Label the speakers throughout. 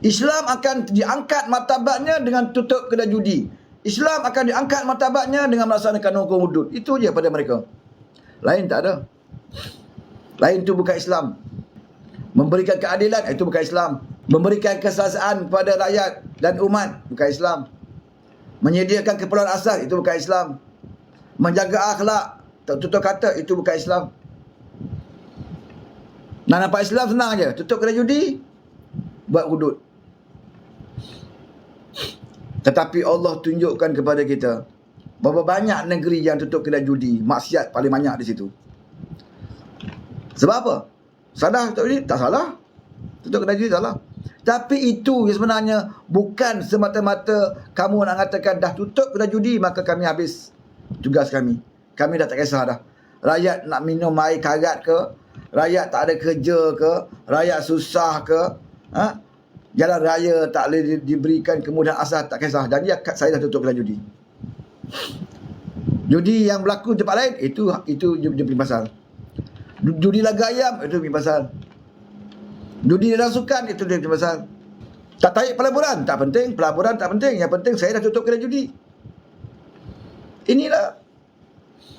Speaker 1: Islam akan diangkat martabatnya dengan tutup kedai judi. Islam akan diangkat martabatnya dengan melaksanakan hukum hudud. Itu je pada mereka. Lain tak ada. Lain tu bukan Islam. Memberikan keadilan, itu bukan Islam. Memberikan keselesaan kepada rakyat dan umat, bukan Islam. Menyediakan keperluan asas, itu bukan Islam. Menjaga akhlak, tutur kata, itu bukan Islam. Nak nampak Islam senang je. Tutup kedai judi, buat hudud. Tetapi Allah tunjukkan kepada kita berapa banyak negeri yang tutup kedai judi, maksiat paling banyak di situ. Sebab apa? Salah tutup judi? Tak salah. Tutup kedai judi salah. Tapi itu sebenarnya bukan semata-mata kamu nak katakan dah tutup kedai judi maka kami habis tugas kami. Kami dah tak kisah dah. Rakyat nak minum air karat ke, rakyat tak ada kerja ke, rakyat susah ke, jalan raya tak boleh diberikan kemudahan asas, tak kisah. Jadi saya dah tutup kedai judi. Judi yang berlaku di tempat lain, itu dia punya pasal. Judi laga ayam, itu punya pasal. Judi dalam sukan, itu dia punya pasal. Tak tarik pelaburan, tak penting. Pelaburan tak penting. Yang penting saya dah tutup kedai judi. Inilah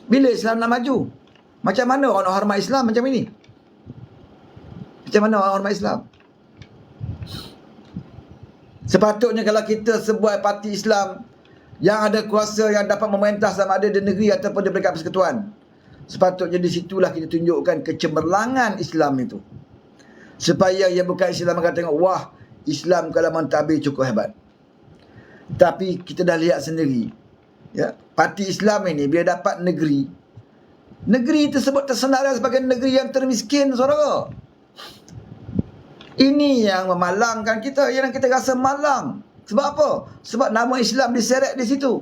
Speaker 1: bila Islam nak maju. Macam mana orang hormat Islam macam ini? Macam mana orang hormat Islam? Sepatutnya kalau kita sebuah parti Islam yang ada kuasa yang dapat memerintah sama ada di negeri ataupun di peringkat persekutuan, sepatutnya di situlah kita tunjukkan kecemerlangan Islam itu. Supaya ia bukan Islam akan tengok, wah, Islam kalau mentadbir cukup hebat. Tapi kita dah lihat sendiri, ya, parti Islam ini bila dapat negeri tersebut tersenarai sebagai negeri yang termiskin, saudara. Ini yang memalangkan kita, yang kita rasa malang. Sebab apa? Sebab nama Islam diseret di situ.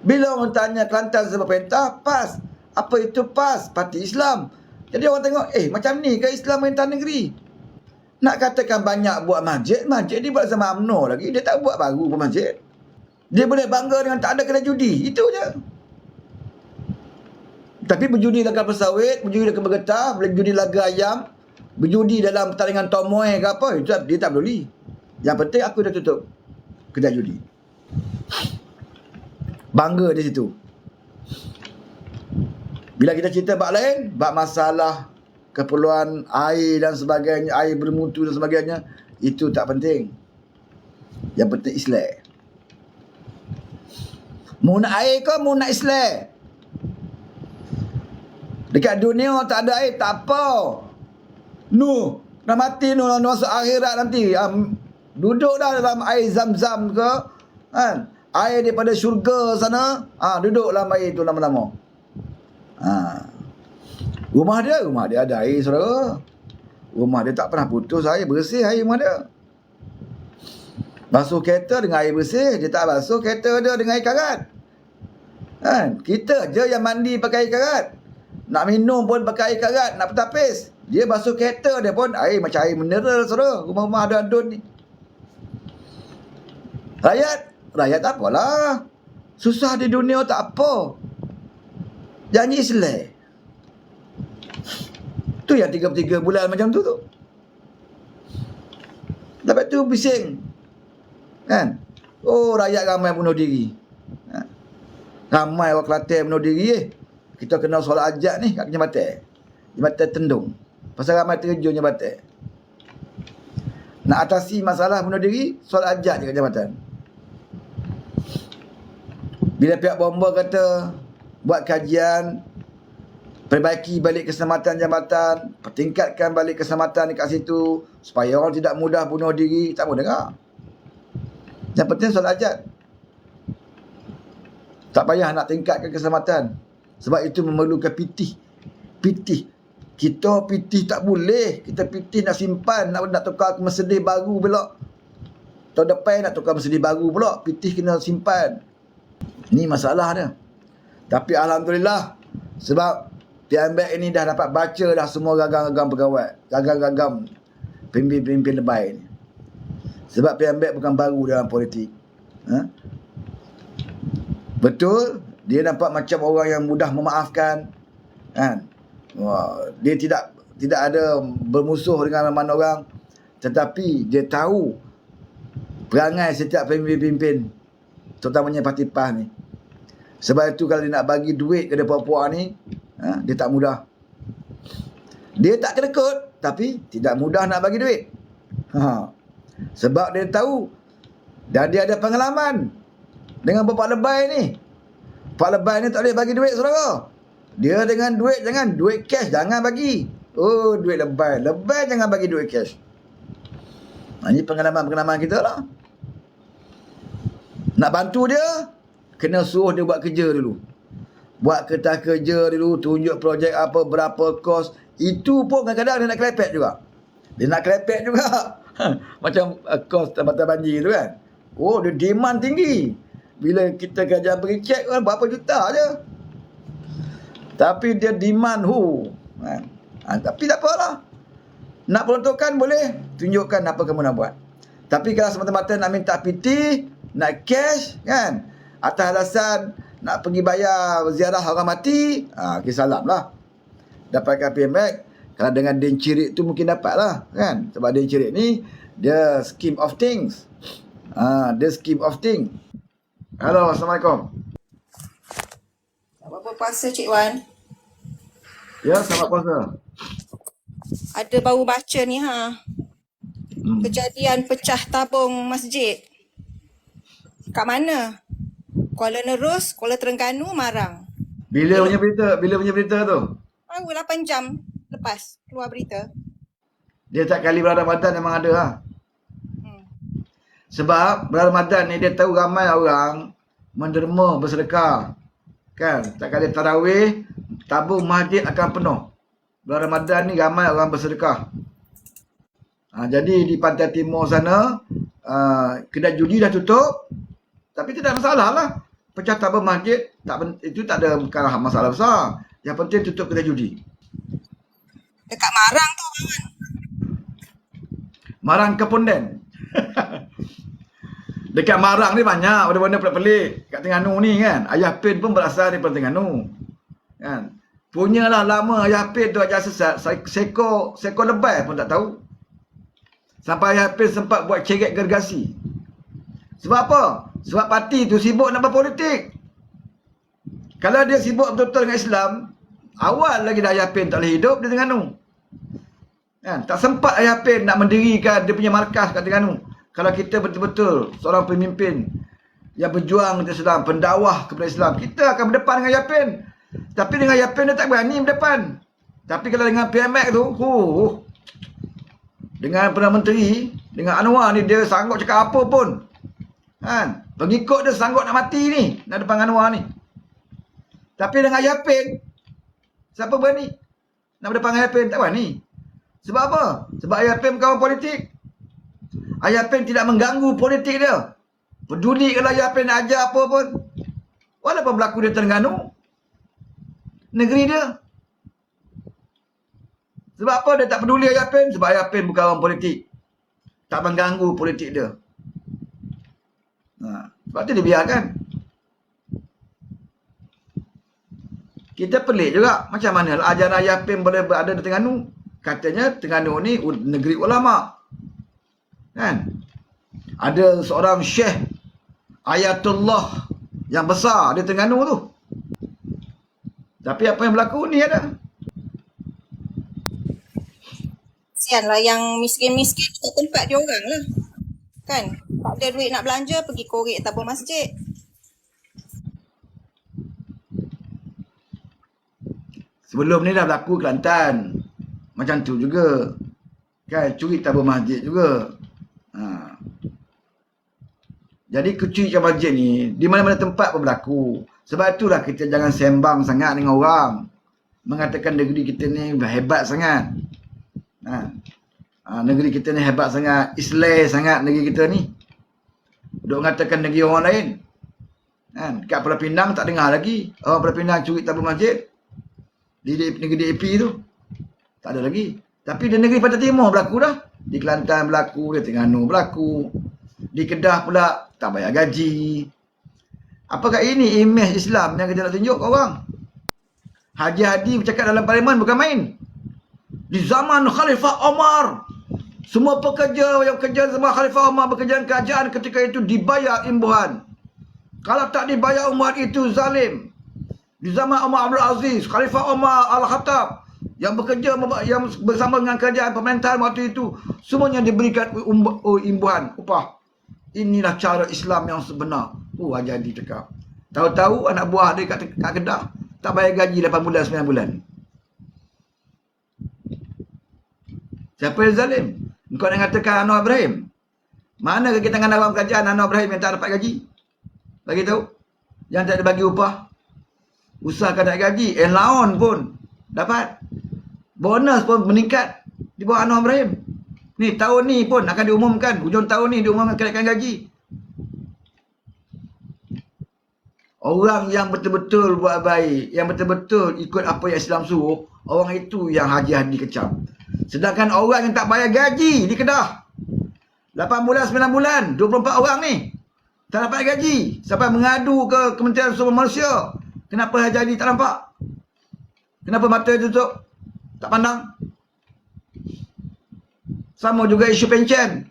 Speaker 1: Bila orang tanya Kelantan sebab perintah, PAS. Apa itu PAS? Parti Islam. Jadi orang tengok, macam ni ke Islam perintah negeri? Nak katakan banyak buat masjid dia buat zaman UMNO lagi. Dia tak buat baru pun masjid. Dia boleh bangga dengan tak ada kedai judi. Itu je. Tapi berjudi laga pesawit, berjudi laga bergetah, berjudi laga ayam, berjudi dalam pertandingan tomoy ke apa, itu dia tak peduli. Yang penting aku dah tutup kedai judi. Bangga di situ. Bila kita cerita bab lain, bab masalah keperluan air dan sebagainya, air bermutu dan sebagainya, itu tak penting. Yang penting Islam. Mu nak air ke mu nak Islam? Dekat dunia tak ada air, tak apa. Dah mati nak masuk akhirat nanti. Duduk dah dalam air Zam-Zam ke, kan? Air daripada syurga sana, duduk dalam air tu lama-lama. Rumah dia ada air, saudara. Rumah dia tak pernah putus air, bersih air rumah dia. Basuh kereta dengan air bersih, dia tak basuh kereta dia dengan air karat. Kan? Kita je yang mandi pakai air karat. Nak minum pun pakai air karat, nak petapis. Dia basuh kereta dia pun air macam air mineral, saudara. Rumah-rumah ada adun ni. Rakyat tak apalah. Susah di dunia tak apa. Janji Islam. Tu yang 33 bulan macam tu. Lepas tu bising. Kan? Oh, rakyat ramai bunuh diri. Ramai orang Kelantan bunuh diri. Kita kena solat ajak ni kat Jambatan. Jambatan Tendung. Pasal ramai terjun Jambatan. Nak atasi masalah bunuh diri, solat ajak je kat Jambatan. Bila pihak bomba kata buat kajian, perbaiki balik keselamatan jambatan, pertingkatkan balik keselamatan dekat situ supaya orang tidak mudah bunuh diri, tak mau dengar. Yang penting solat hajat. Tak payah nak tingkatkan keselamatan. Sebab itu memerlukan pitih. Kita pitih tak boleh. Kita pitih nak simpan, nak tukar mesedih baru pula. Tahun depan nak tukar mesedih baru pula. Pitih kena simpan. Ini masalah dia. Tapi Alhamdulillah, sebab PMBEK ini dah dapat baca dah semua gagam-gagam pegawai, gagam-gagam pimpin-pimpin lebay ni. Sebab PMBEK bukan baru dalam politik. Betul, dia nampak macam orang yang mudah memaafkan, kan? Dia tidak ada bermusuh dengan mana orang, Tetapi dia tahu perangai setiap pemimpin-pemimpin, terutamanya parti PAS ni. Sebab itu kalau dia nak bagi duit kepada puak-puak ni, dia tak mudah. Dia tak kelekut, tapi tidak mudah nak bagi duit. Sebab dia tahu, dan dia ada pengalaman dengan bapak lebay ni. Pak lebay ni tak boleh bagi duit, saudara. Dia dengan duit, duit cash jangan bagi. Oh, duit lebay. Lebay jangan bagi duit cash. Ini pengalaman-pengalaman kita lah. Nak bantu dia, kena suruh dia buat kerja dulu. Buat kertas kerja dulu, tunjuk projek apa, berapa kos. Itu pun kadang-kadang dia nak kelepek juga. Dia nak kelepek juga. Macam kos Tambatan Banjir tu kan. Oh, dia demand tinggi. Bila kita kerja beri cek kan, berapa juta je. Tapi dia demand tapi tak apalah. Nak peruntukkan boleh, tunjukkan apa kamu nak buat. Tapi kalau semata-mata nak minta PT, nak cash kan, atas alasan nak pergi bayar ziarah orang mati, salam lah. Dapatkan PMX. Kalau dengan Din Cirik tu mungkin dapat lah kan. Sebab Din Cirik ni, dia scheme of things. Dia scheme of things. Halo, Assalamualaikum.
Speaker 2: Apa puasa Cik Wan?
Speaker 1: Ya, selamat puasa.
Speaker 2: Ada baru baca ni Kejadian pecah tabung masjid. Kat mana? Kuala Nerus, Kuala Terengganu, Marang.
Speaker 1: Bila punya berita tu?
Speaker 2: 8 jam lepas keluar berita.
Speaker 1: Dia tak kali bulan Ramadan memang ada Sebab bulan Ramadan ni dia tahu ramai orang menderma bersedekah. Kan? Tak kali tarawih, tabung masjid akan penuh. Bulan Ramadan ni ramai orang bersedekah. Jadi di pantai timur sana, kedai judi dah tutup. Tapi tidak masalah lah. Pecah tabung masjid, itu tak ada bukan masalah besar. Yang penting tutup kedai judi.
Speaker 2: Dekat Marang tu, kawan.
Speaker 1: Marang Kepunden. Dekat Marang ni banyak benda-benda pelik-pelik. Kat Terengganu ni kan. Ayah Pin pun berasal daripada Terengganu. Kan. Punyalah lama Ayah Pin tu ajar sesat. Seko lebay pun tak tahu. Sampai Ayah Pin sempat buat ceret gergasi. Sebab apa? Sebab parti tu sibuk nak berpolitik. Kalau dia sibuk betul-betul dengan Islam, awal lagi dah Ayah Pin tak boleh hidup di Terengganu. Kan? Tak sempat Ayah Pin nak mendirikan dia punya markas kat Terengganu. Kalau kita betul-betul seorang pemimpin yang berjuang untuk Islam, pendakwah kepada Islam, kita akan berdepan dengan Ayah Pin. Tapi dengan Ayah Pin dia tak berani berdepan. Tapi kalau dengan PMX tu, dengan Perdana Menteri, dengan Anwar ni, dia sanggup cakap apa pun. Kan? Pengikut dia sanggup nak mati ni, nak depan Anwar ni. Tapi dengan Ayah Pin, siapa berani nak berdepan dengan Ayah Pin? Tak berani. Sebab apa? Sebab Ayah Pin kawan politik. Ayah Pin tidak mengganggu politik dia. Peduli kalau Ayah Pin nak ajar apa pun. Walaupun berlaku di Terengganu, negeri dia. Sebab apa dia tak peduli Ayah Pin? Sebab Ayah Pin bukan orang politik. Tak mengganggu politik dia. Sebab tu dia biarkan. Kita pelik juga. Macam mana ajaran Ayah Pin boleh berada di Terengganu? Katanya Terengganu ni negeri ulama. Kan? Ada seorang Syekh Ayatullah yang besar di Terengganu tu. Tapi apa yang berlaku ni ada.
Speaker 2: Kesianlah yang miskin-miskin tak tempat dia orang lah. Kan? Tak ada duit nak belanja, pergi korek tabung masjid.
Speaker 1: Sebelum ni dah berlaku Kelantan. Macam tu juga. Kan? Curi tabung masjid juga. Jadi kecuri tabung masjid ni di mana-mana tempat pun berlaku. Sebab itulah kita jangan sembang sangat dengan orang. Mengatakan negeri kita ni hebat sangat. Negeri kita ni hebat sangat. Islam sangat negeri kita ni. Duk mengatakan negeri orang lain. Dekat Pulau Pinang tak dengar lagi. Orang Pulau Pinang curi tabung masjid. Di negeri DAP tu. Tak ada lagi. Tapi di negeri Pantai Timur berlaku dah. Di Kelantan berlaku. Di Terengganu berlaku. Di Kedah pula tak bayar gaji. Apakah ini imej Islam yang kita nak tunjuk ke orang? Haji Hadi bercakap dalam parlimen bukan main. Di zaman Khalifah Omar, Semua pekerja yang kerja zaman Khalifah Umar bekerja kerajaan ketika itu dibayar imbuhan. Kalau tak dibayar imbuhan itu zalim. Di zaman Umar Abdul Aziz, Khalifah Umar Al-Khattab yang bekerja yang bersama dengan kerajaan pemerintahan waktu itu, semuanya diberikan imbuhan, upah. Inilah cara Islam yang sebenar. Jadi cakap. Tahu-tahu anak buah dia kat Kedah tak bayar gaji 8 bulan 9 bulan. Siapa yang zalim? Engkau nak katakan Anwar Ibrahim? Mana ke tangan awam kerajaan Anwar Ibrahim yang tak dapat gaji? Bagi tahu. Yang tak ada bagi upah. Usahakan nak gaji. Allowance pun dapat. Bonus pun meningkat di bawah Anwar Ibrahim. Ni tahun ni pun akan diumumkan. Hujung tahun ni diumumkan kenaikan gaji. Orang yang betul-betul buat baik, yang betul-betul ikut apa yang Islam suruh, orang itu yang haji kecam. Sedangkan orang yang tak bayar gaji di Kedah, 8 bulan, 9 bulan, 24 orang ni tak dapat gaji. Sampai mengadu ke Kementerian Sumber Malaysia. Kenapa haji tak nampak? Kenapa mata dia tutup? Tak pandang? Sama juga isu pencen.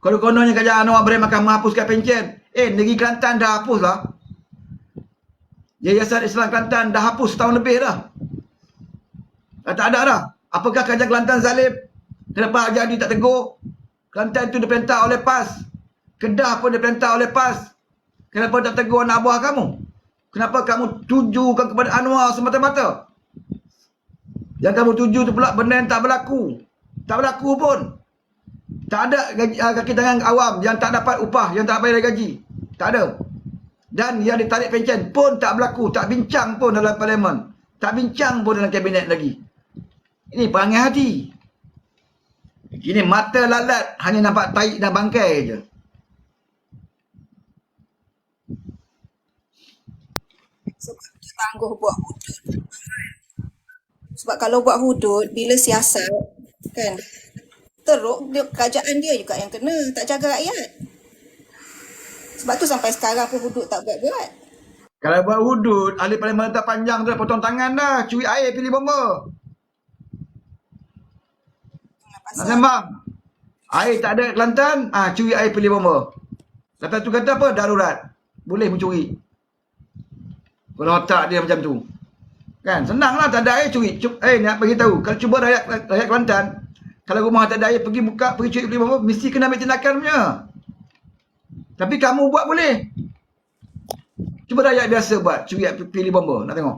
Speaker 1: Kalau kononnya kerajaan Anwar Ibrahim akan menghapuskan pencen. Negeri Kelantan dah hapus lah. Yayasan Islam Kelantan dah hapus setahun lebih dah. Tak ada dah. Apakah kerajaan Kelantan zalim? Kenapa Haji Hadi tak tegur? Kelantan itu diperintah oleh PAS. Kedah pun diperintah oleh PAS. Kenapa tak tegur anak buah kamu? Kenapa kamu tujukan kepada Anwar semata-mata? Yang kamu tuju tu pula benda yang tak berlaku. Tak berlaku pun. Tak ada kaki tangan awam yang tak dapat upah, yang tak bayar gaji. Tak ada. Dan yang ditarik pencen pun tak berlaku. Tak bincang pun dalam parlimen. Tak bincang pun dalam kabinet lagi. Ini perangai hati. Ini mata lalat hanya nampak tahi dan bangkai je.
Speaker 2: Sebab kita tangguh buat hudud. Sebab kalau buat hudud, bila siasat, kan, teruk, kerajaan dia juga yang kena. Tak jaga rakyat. Sebab tu sampai sekarang pun hudud tak buat-buat.
Speaker 1: Kalau buat hudud, ahli parlimen tak panjang tu dah potong tangan dah. Curi air pilih bomba. Nak sembang. Air tak ada Kelantan, curi air pilih bomba. Lepas tu kata apa? Darurat. Boleh mencuri. Kalau otak dia macam tu. Kan? Senanglah tak ada air curi. Nak bagi tahu. Kalau cuba rakyat Kelantan, kalau rumah tak ada air pergi curi pilih bomba, mesti kena ambil tindakan punya. Tapi kamu buat boleh. Cuba rakyat biasa buat curi pilih bomba. Nak tengok.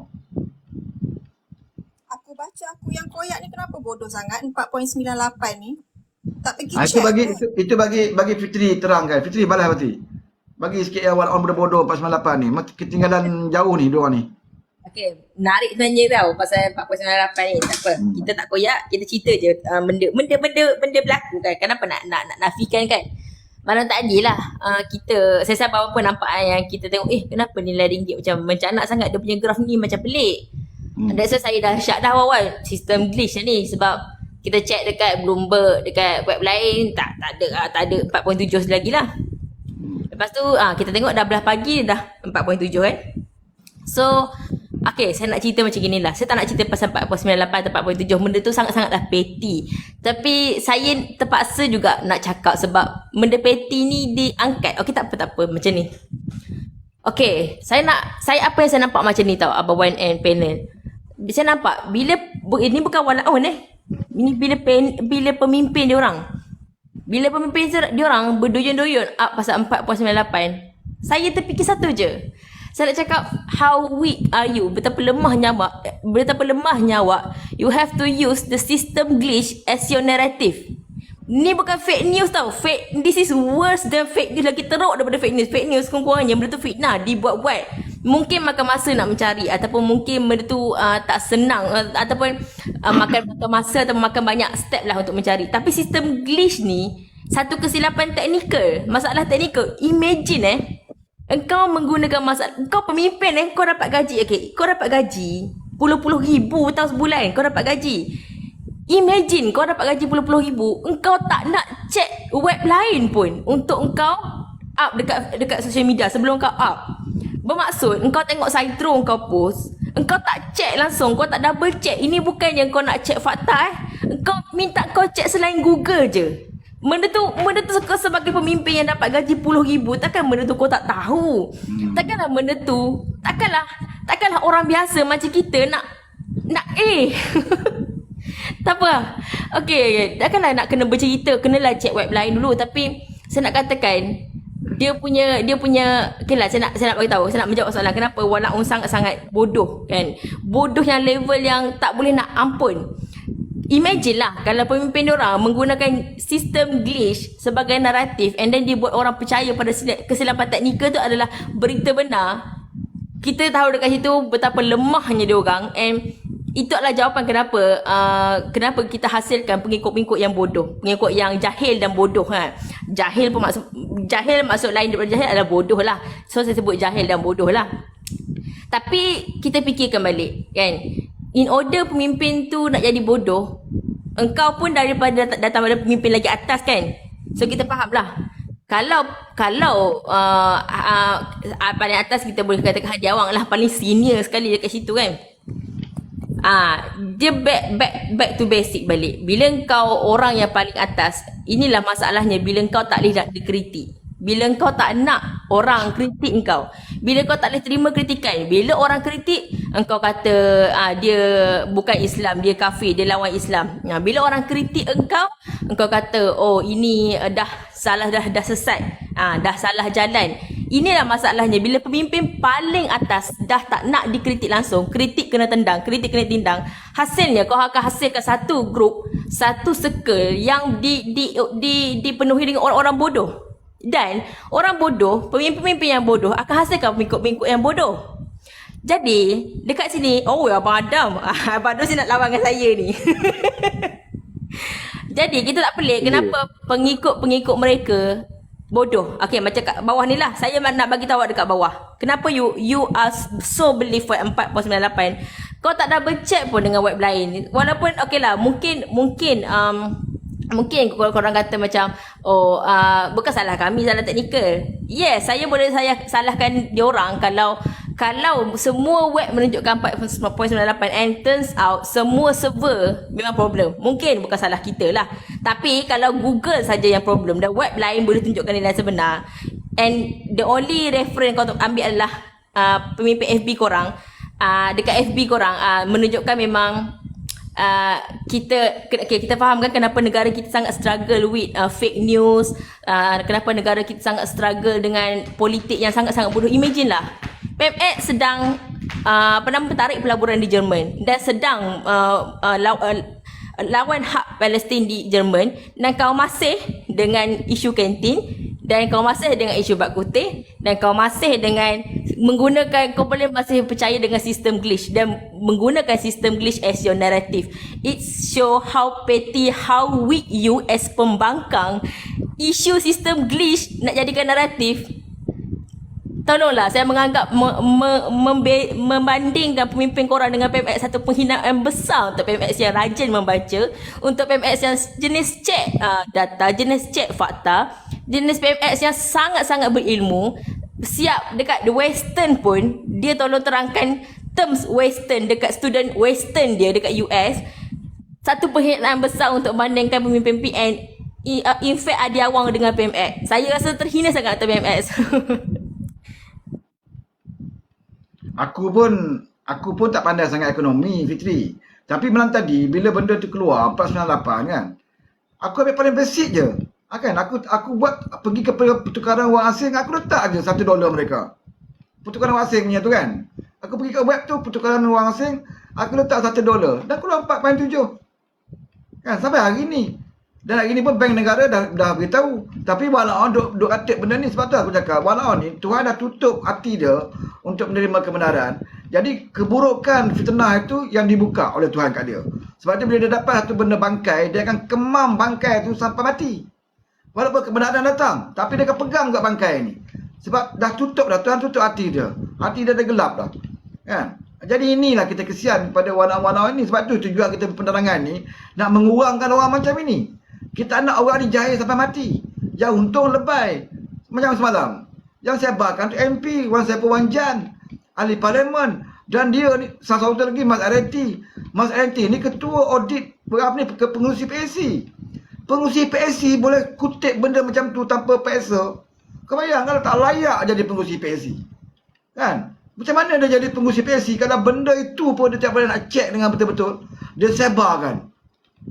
Speaker 2: Aku baca aku yang koyak ni kenapa bodoh sangat 4.98 ni. Tak pergi
Speaker 1: Itu
Speaker 2: check.
Speaker 1: itu bagi Fitri terangkan. Fitri balas Fitri. Bagi sikit yang orang bodoh 498 ni. Ketinggalan jauh ni diorang ni.
Speaker 3: Okey, menarik sebenarnya tau pasal 4.98 ni. Tak apa. Kita tak koyak, kita cerita je benda berlaku kan. Kenapa nak nafikan kan? Malam tadi lah saya sabar apa nampak yang kita tengok kenapa nilai ringgit macam mencanak sangat, dia punya graf ni macam pelik. That's why saya dah syak dah awal sistem glitch ni sebab kita check dekat Bloomberg, dekat web lain tak ada 4.7 lagi lah. Lepas tu kita tengok dah belah pagi dah 4.7 kan. So okay, saya nak cerita macam gini lah. Saya tak nak cerita pasal 4.98 atau 4.7. Benda tu sangat-sangatlah petty. Tapi saya terpaksa juga nak cakap sebab benda petty ni diangkat. Okay, tak apa macam ni. Okay, apa yang saya nampak macam ni tau, Abang Wan and panel. Saya nampak bila ini bukan walaun ini bila pemimpin dia orang. Bila pemimpin dia orang berdoyon-doyon up pasal 4.98, saya terfikir satu je. Saya nak cakap, how weak are you? Betapa lemah nyawa. You have to use the system glitch as your narrative. Ni bukan fake news tau. This is worse than fake news. Lagi teruk daripada fake news. Fake news kurang-kurangnya benda tu fitnah, dibuat-buat. Mungkin makan masa nak mencari, ataupun mungkin benda tu tak senang, ataupun makan masa atau makan banyak step lah untuk mencari. Tapi sistem glitch ni satu kesilapan teknikal. Masalah teknikal. Imagine engkau menggunakan engkau pemimpin kau dapat gaji. Okay, kau dapat gaji puluh-puluh ribu tahun sebulan, kau dapat gaji. Imagine kau dapat gaji puluh-puluh ribu, engkau tak nak check web lain pun untuk engkau up dekat social media sebelum kau up. Bermaksud engkau tengok Saitro kau post, engkau tak check langsung, kau tak double check. Ini bukannya kau nak check fakta Engkau minta kau check selain Google je. benda tu kau sebagai pemimpin yang dapat gaji puluh ribu, takkan benda tu kau tak tahu. Takkanlah benda tu, takkanlah orang biasa macam kita nak tak apa. Okay, takkanlah nak kena bercerita, kenalah check web lain dulu. Tapi saya nak katakan dia punya okeylah, saya nak bagi tahu, saya nak menjawab soalan kenapa Walaun sangat-sangat bodoh kan. Bodoh yang level yang tak boleh nak ampun. Imagine lah kalau pemimpin diorang menggunakan sistem glitch sebagai naratif and then dia buat orang percaya pada kesilapan teknikal tu adalah berita benar. Kita tahu dekat situ betapa lemahnya diorang, and itu adalah jawapan kenapa kita hasilkan pengikut-pengikut yang bodoh, pengikut yang jahil dan bodoh kan. Jahil maksud lain daripada jahil adalah bodoh lah. So saya sebut jahil dan bodoh lah. Tapi kita fikirkan balik kan, in order pemimpin tu nak jadi bodoh, engkau pun daripada datang pada pemimpin lagi atas kan. So kita faham lah, kalau paling atas kita boleh katakan Hadi Awang lah paling senior sekali dekat situ kan. Dia back to basic balik. Bila kau orang yang paling atas, inilah masalahnya bila kau tak boleh nak dikritik. Bila kau tak nak orang kritik engkau, bila kau tak boleh terima kritikan, bila orang kritik engkau kata dia bukan Islam, dia kafir, dia lawan Islam. Bila orang kritik engkau kata oh ini dah salah, dah sesat, dah salah jalan. Inilah masalahnya bila pemimpin paling atas dah tak nak dikritik langsung, kritik kena tendang, kritik kena tindang. Hasilnya kau akan hasilkan satu grup, satu circle yang dipenuhi dengan orang-orang bodoh. Dan orang bodoh, pemimpin-pemimpin yang bodoh akan hasilkan pengikut-pengikut yang bodoh. Jadi dekat sini, Abang Adam Abang Adam nak lawan dengan saya ni. Jadi kita tak pelik kenapa pengikut-pengikut mereka bodoh. Okay, macam kat bawah ni lah, saya nak bagi tahu dekat bawah. Kenapa you are so believe for 4.98. Kau tak double check pun dengan web lain. Walaupun okay lah, mungkin korang kata macam bukan salah kami, salah teknikal. Yes, saya boleh salahkan diorang kalau semua web menunjukkan 4.98 and turns out semua server memang problem. Mungkin bukan salah kita lah. Tapi kalau Google saja yang problem dan web lain boleh tunjukkan nilai sebenar, and the only reference kau ambil adalah pemimpin FB korang, dekat FB korang menunjukkan memang kita fahamkan kenapa negara kita sangat struggle with fake news, kenapa negara kita sangat struggle dengan politik yang sangat-sangat bodoh. Imagine lah, PMX sedang tarik pelaburan di Jerman dan sedang lawan hak Palestin di Jerman, dan kau masih dengan isu kantin, dan kau masih dengan isu bak kutih, dan kau masih dengan kau boleh masih percaya dengan sistem glitch dan menggunakan sistem glitch as your narrative. It show how petty, how weak you as pembangkang isu sistem glitch nak jadikan naratif. Tolonglah, saya menganggap membandingkan pemimpin korang dengan PMX satu penghinaan besar untuk PMX yang rajin membaca, untuk PMX yang jenis cek data, jenis cek fakta, jenis PMX yang sangat-sangat berilmu. Siap dekat the western pun dia tolong terangkan terms western dekat student western dia dekat US. Satu penghinaan besar untuk bandingkan pemimpin PN, in fact Hadi Awang dengan PMX. Saya rasa terhina sangat atas PMX.
Speaker 1: Aku pun tak pandai sangat ekonomi, Fitri. Tapi malam tadi bila benda tu keluar 498 kan, aku ambil paling basic je. Kan aku buat pergi ke pertukaran wang asing, aku letak je $1 mereka. Pertukaran wang asing punya tu kan. Aku pergi ke web tu pertukaran wang asing, aku letak $1 dan keluar 4.7. Kan sampai hari ni. Dan hari ni pun bank negara dah beritahu. Tapi Walaun duk atik benda ni. Sebab tu aku cakap Walaun ni Tuhan dah tutup hati dia untuk menerima kebenaran. Jadi keburukan fitnah itu yang dibuka oleh Tuhan kat dia. Sebab tu bila dia dapat satu benda bangkai, dia akan kemam bangkai tu sampai mati. Walaupun kebenaran datang, tapi dia akan pegang kat bangkai ni. Sebab dah tutup dah, Tuhan tutup hati dia. Hati dia dah gelap dah. Kan? Jadi inilah kita kesian pada Walaun ini. Sebab tu tujuan kita penerangan ni nak mengurangkan orang macam ini. Kita nak orang ni jahil sampai mati. Yang untung lebay. Macam semalam. Yang saya bahkan tu MP, Wan Saiful Wan Jan, ahli parlimen. Dan dia ni, salah satu lagi Mas Arenti. Mas Arenti ni ketua audit pengurusi PAC. Pengurusi PSC boleh kutip benda macam tu tanpa paksa. Kau bayang kalau tak layak jadi pengurusi PSC. Kan? Macam mana dia jadi pengurusi PSC kalau benda itu pun dia tak boleh nak check dengan betul-betul. Dia sebarkan.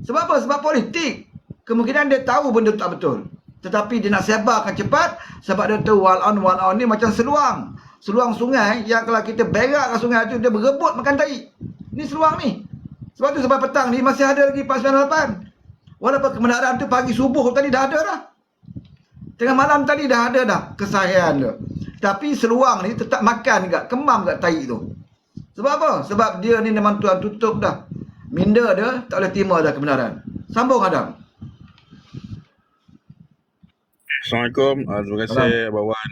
Speaker 1: Sebab apa? Sebab politik. Kemungkinan dia tahu benda tu tak betul. Tetapi dia nak sebarkan cepat sebab dia tahu wall on ni macam seluang. Seluang sungai yang kalau kita berak kat sungai tu dia berebut makan tai. Ni seluang ni. Sebab tu sebab petang ni masih ada lagi 498. Walaupun kebenaran tu pagi subuh tadi dah ada dah. Tengah malam tadi dah ada dah kesahihan dia. Tapi seluang ni tetap makan kat, kemam kat tai tu. Sebab apa? Sebab dia ni memang Tuhan tutup dah. Minda dia tak boleh terima dah kebenaran. Sambung Adam.
Speaker 4: Assalamualaikum. Terima kasih Abang Wan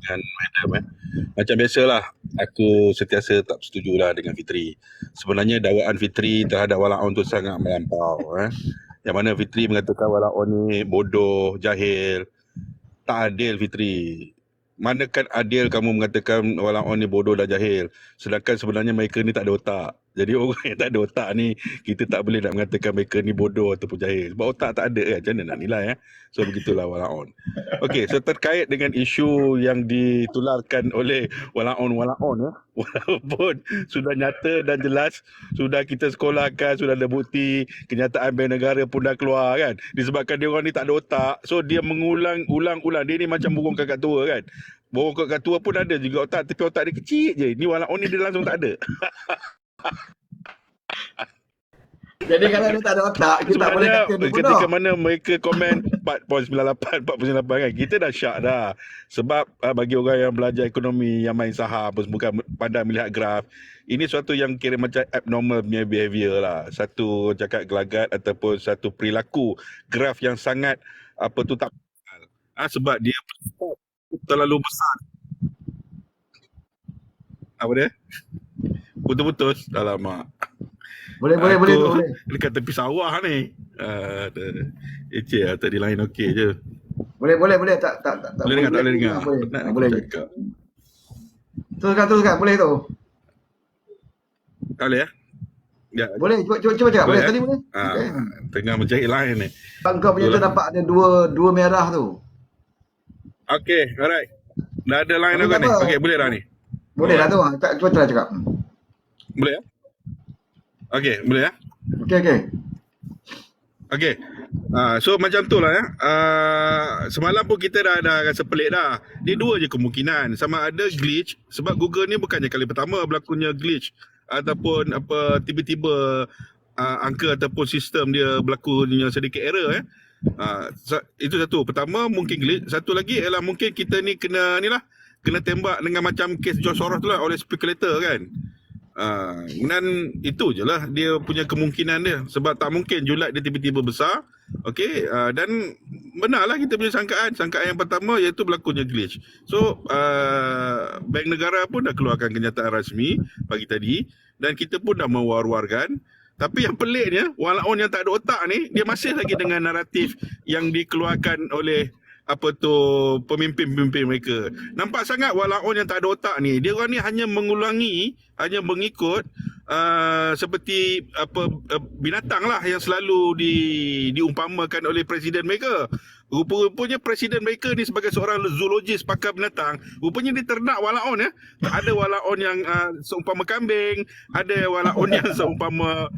Speaker 4: dan Madam. Macam biasalah, aku sentiasa tak setujulah dengan Fitri. Sebenarnya dakwaan Fitri terhadap Walaun tu sangat melampau. Yang mana Fitri mengatakan Walaun ni bodoh, jahil. Tak adil Fitri. Manakan adil kamu mengatakan Walaun ni bodoh dan jahil. Sedangkan sebenarnya mereka ni tak ada otak. Jadi orang yang tak ada otak ni, kita tak boleh nak mengatakan mereka ni bodoh ataupun jahil. Sebab otak tak ada kan, macam mana nak nilai So begitulah Walaun. Okey, so terkait dengan isu yang ditularkan oleh Walaun walaupun sudah nyata dan jelas, sudah kita sekolahkan, sudah ada bukti, kenyataan Bank Negara pun dah keluar kan. Disebabkan dia orang ni tak ada otak, so dia mengulang-ulang. Dia ni macam burung kakak tua kan. Burung kakak tua pun ada juga otak, tapi otak dia kecil je. Ni Walaun ni dia langsung tak ada.
Speaker 1: Jadi kalau dia tak ada otak, kita tak boleh kata dia bodoh.
Speaker 4: Ketika mana mereka komen 4.98, 4.98 kan, kita dah syak dah. Sebab bagi orang yang belajar ekonomi, yang main saham, bukan pandai melihat graf, ini suatu yang kira macam abnormal punya behavior lah. Satu cakap gelagat ataupun satu perilaku graf yang sangat tak sebab dia terlalu besar. Apa dia? Putus-putus. Alamak.
Speaker 1: Boleh.
Speaker 4: Dekat tepi sawah ni. Tadi lain okey je.
Speaker 1: Boleh. Tak
Speaker 4: Boleh dengar.
Speaker 1: Boleh. Teruskan. Boleh tu.
Speaker 4: Boleh ya? Ya.
Speaker 1: Boleh. Cuba cakap. Boleh tadi boleh.
Speaker 4: Okay. Tengah menjahit lain ni.
Speaker 1: Kau punya tu nampak ada dua merah tu.
Speaker 4: Okey, alright. Dah ada line aku ni. Okey, boleh dah ni.
Speaker 1: Boleh dah tu. Cuba try cakap.
Speaker 4: Boleh ya? Okey, boleh ya? Okey. So macam tu lah ya. Semalam pun kita dah rasa pelik dah. Dia dua je kemungkinan. Sama ada glitch. Sebab Google ni bukannya kali pertama berlakunya glitch. Ataupun tiba-tiba angka ataupun sistem dia berlakunya sedikit error itu satu. Pertama mungkin glitch. Satu lagi ialah mungkin kita ni kena tembak dengan macam kes George Soros tu lah oleh spekulator kan. Dan itu je lah dia punya kemungkinan dia. Sebab tak mungkin julat dia tiba-tiba besar. Okey, dan benarlah kita punya sangkaan yang pertama iaitu berlakunya glitch. So Bank Negara pun dah keluarkan kenyataan rasmi pagi tadi dan kita pun dah mewar-warkan. Tapi yang peliknya Walaun yang tak ada otak ni, dia masih lagi dengan naratif yang dikeluarkan oleh pemimpin-pemimpin mereka. Nampak sangat Walaun yang tak ada otak ni. Dia orang ni hanya mengikut seperti binatang lah yang selalu diumpamakan oleh presiden mereka. Rupa-rupanya presiden mereka ni sebagai seorang zoologis pakar binatang, rupanya dia ternak Walaun ya. Ada Walaun yang seumpama kambing, ada Walaun yang seumpama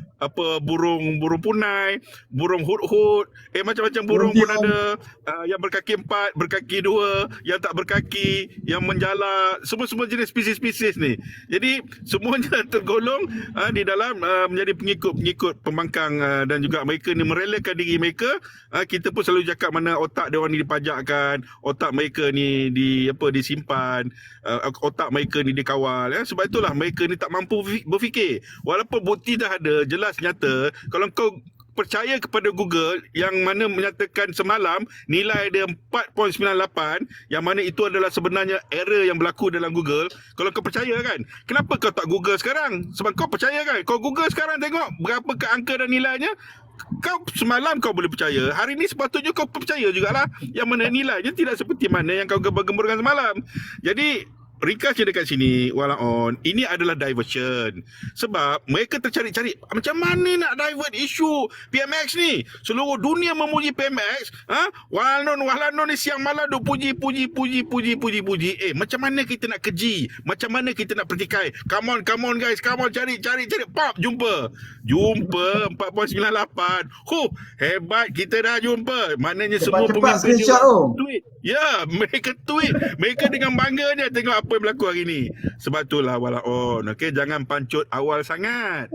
Speaker 4: burung punai, burung hut-hut, macam-macam burung pun ada, yang berkaki 4, berkaki 2, yang tak berkaki, yang menjala, semua jenis spesies-spesies ni. Jadi semuanya tergolong di dalam menjadi pengikut pembangkang dan juga mereka ni merelakan diri mereka. Kita pun selalu cakap mana otak dia orang ni dipajakkan, otak mereka ni disimpan, otak mereka ni dikawal ya. Sebab itulah mereka ni tak mampu berfikir. Walaupun bukti dah ada, jelas nyata. Kalau kau percaya kepada Google yang mana menyatakan semalam nilai dia 4.98, yang mana itu adalah sebenarnya error yang berlaku dalam Google. Kalau kau percaya kan, kenapa kau tak Google sekarang? Sebab kau percaya kan. Kau Google sekarang tengok berapa ke angka dan nilainya. Kau semalam kau boleh percaya, hari ni sepatutnya kau percaya jugalah yang mana nilainya tidak seperti mana yang kau gembar-gemburkan semalam. Jadi ringkasnya dekat sini, Walaon, ini adalah diversion. Sebab mereka tercari-cari macam mana nak divert isu PMX ni. Seluruh dunia memuji PMX. Walanon ni siang malam duk puji. Macam mana kita nak keji? Macam mana kita nak pertikai? Come on guys, come on, cari. Pop, jumpa 4.98. Hebat, kita dah jumpa. Maknanya semua
Speaker 1: Cepat-cepat
Speaker 4: pemimpin
Speaker 1: screenshot tu.
Speaker 4: tweet. Ya, mereka tweet. Mereka dengan bangganya tengok apa yang berlaku hari ni. Sebab itulah Walaon, okey, jangan pancut awal sangat.